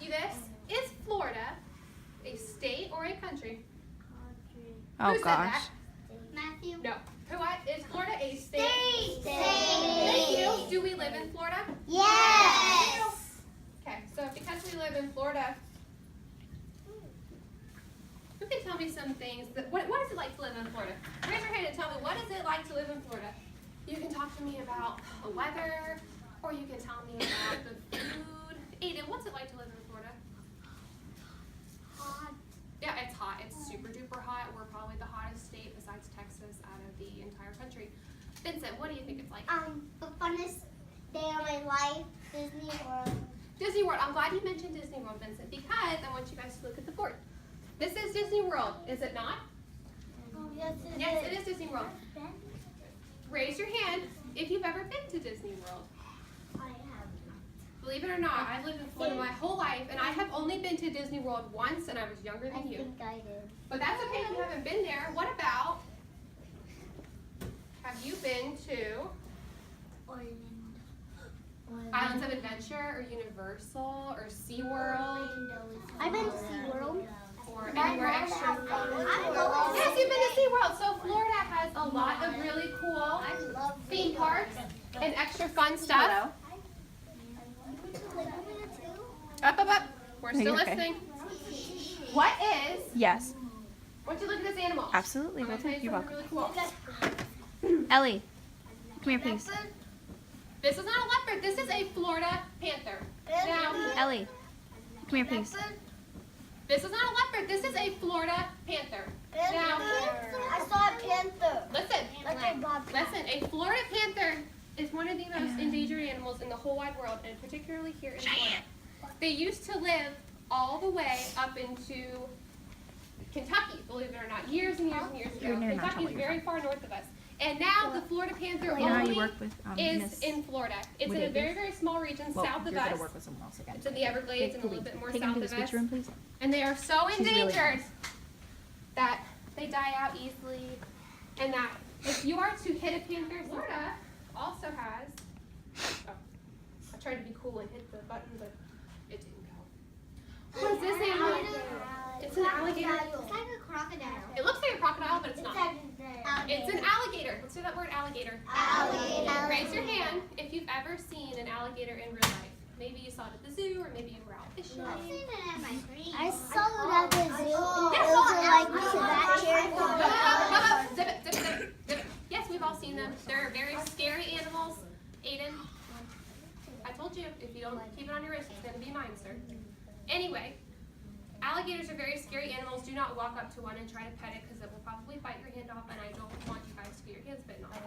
ask you this. Is Florida a state or a country? Oh, Who said gosh. that? Matthew? No. What? Is Florida a state? State. Thank you. Do we live in Florida? Yes. Okay, so because we live in Florida, who can tell me some things? What is it like to live in Florida? Raise your hand and tell me, what is it like to live in Florida? You can talk to me about the weather, or you can tell me about the food. Aiden, what's it like to live in Florida? Hot. Yeah, it's hot. It's super duper hot. We're probably the hottest state besides Texas out of the entire country. Vincent, what do you think it's like? The funnest day of my life, Disney World. Disney World. I'm glad you mentioned Disney World, Vincent, because I want you guys to look at the board. This is Disney World, is it not? Yes, Yes, it is Disney World. Raise your hand if you've ever been to Disney World. I have Believe it or not, I've lived in Florida my whole life, and I have only been to Disney World once, and I was younger not. I than you. think I did. But that's okay if you haven't been there. What about, have you been to Islands of Adventure, or Universal, or SeaWorld, I've been to SeaWorld. or anywhere extra fun? Yes, you've been to SeaWorld. So Florida has a lot of really cool theme parks and extra fun stuff. Up, up, up. We're still Okay. listening. What is, Yes. why don't you look at this animal? Absolutely. I'm gonna tell you You're something welcome. really cool. Ellie, come here, please. This is not a leopard. This is a Florida panther. Now, Ellie, come here, please. this is not a leopard. This is a Florida panther. Now, I saw a panther. listen, a Florida panther is one of the most endangered animals in the whole wide world, and particularly here in Florida. They used to live all the way up into Kentucky, believe it or not, years and years and years ago. You're not Kentucky telling is me. very far north of us. And now the Florida panther You know how you only work with is Miss in Florida. It's Would in a it very, be? very small region Well, south of you're us. gonna work with someone else again. It's in the Everglades and a little bit more Take him south to the of speech us. room, please. And they are so She's really endangered nice. that they die out easily. And that if you are to hit a panther, Florida also has. Oh, I tried to be cool and hit the button, but it didn't go. What is this animal? It's an alligator. It's like a crocodile. It looks like a crocodile, but it's not. It's an alligator. Let's say that word, alligator. Alligator. Raise your hand if you've ever seen an alligator in real life. Maybe you saw it at the zoo, or maybe you were out fishing. I saw it at the zoo. It was like that chair. Zip it, zip it, zip it, zip it. Yes, we've all seen them. They're very scary animals. Aiden, I told you, if you don't keep it on your wrist, it's going to be mine, sir. Anyway, alligators are very scary animals. Do not walk up to one and try to pet it, because it will probably bite your hand off, and I don't want you guys to get your hands bitten off.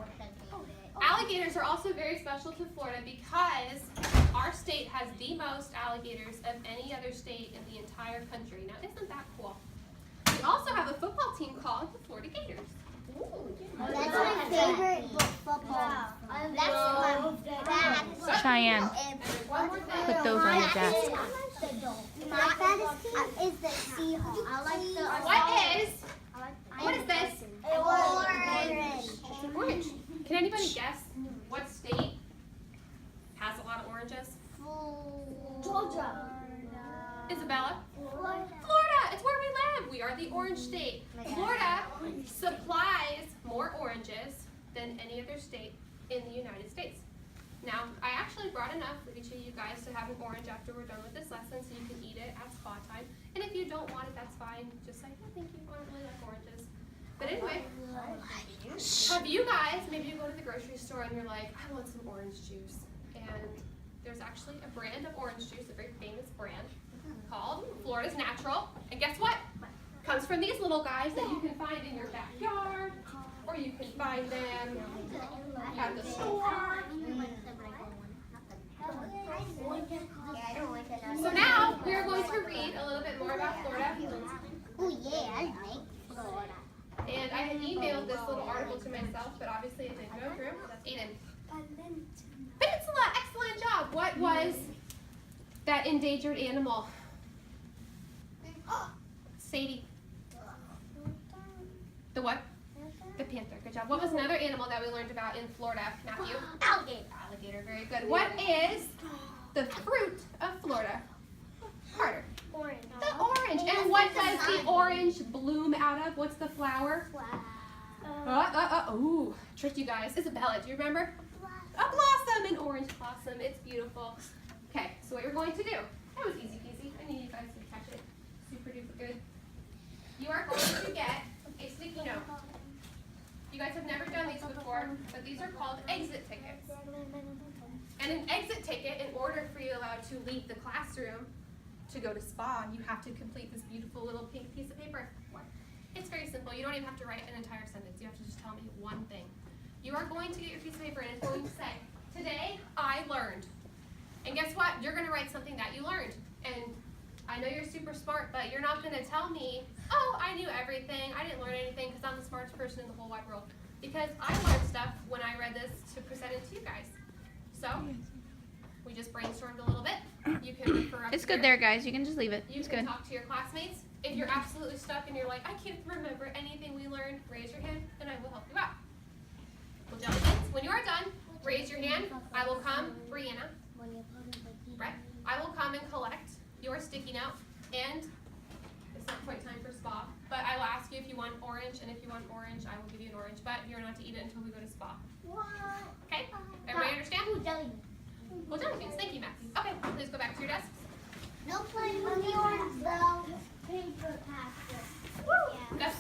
Alligators are also very special to Florida because our state has the most alligators of any other state in the entire country. Now, isn't that cool? We also have a football team called the Florida Gators. That's my favorite football. That's Cheyenne, And there's one more thing. put those on your desk. My favorite team is the Seahawks. I like the. What is this? Orange. It's an orange. Can anybody guess what state has a lot of oranges? Georgia. Isabella? Florida. It's where we live. We are the orange state. Florida supplies more oranges than any other state in the United States. Now, I actually brought enough for each of you guys to have an orange after we're done with this lesson, so you can eat it at spa time. And if you don't want it, that's fine. Just say, oh, thank you. I don't really like oranges. But anyway, have you guys, maybe you go to the grocery store and you're like, I want some orange juice. And there's actually a brand of orange juice, a very famous brand, called Florida's Natural. And guess what? Comes from these little guys that you can find in your backyard, or you can find them at the store. So now we are going to read a little bit more about Florida. Oh yeah, I like Florida. And I had emailed this little article to myself, but obviously it didn't go through. That's Aiden. Peninsula, excellent job. What was that endangered animal? Sadie. The what? The panther. Good job. What was another animal that we learned about in Florida, Matthew? Alligator. Alligator. Very good. What is the fruit of Florida? Hard. And what does the orange bloom out of? What's the flower? Ooh, tricked you guys. Isabella, do you remember? A blossom, an orange blossom. It's beautiful. Okay, so what you're going to do, that was easy peasy. I need you guys to catch it super duper good. You are going to get a sticky note. You guys have never done these before, but these are called exit tickets. And an exit ticket, in order for you allowed to leave the classroom to go to spa, you have to complete this beautiful little pink piece of paper. It's very simple. You don't even have to write an entire sentence. You have to just tell me one thing. You are going to get your piece of paper and it's going to say, today I learned. And guess what? You're going to write something that you learned. And I know you're super smart, but you're not going to tell me, oh, I knew everything. I didn't learn anything because I'm the smartest person in the whole wide world. Because I learned stuff when I read this to present it to you guys. So, we just brainstormed a little bit. You can refer up It's to good your- there, guys. You can just leave it. You It's can good. talk to your classmates. If you're absolutely stuck and you're like, I can't remember anything we learned, raise your hand and I will help you out. Well, Jellybeans, when you are done, raise your hand. I will come, Brianna, Brett, I will come and collect your sticky note, and it's not quite time for spa, but I will ask you if you want orange, and if you want orange, I will give you an orange, but you're not to eat it until we go to spa. Okay? Everybody understand? Well, Jellybeans, thank you, Matthew. Okay, please go back to your desks. No playing with the orange though. Paper paper. That's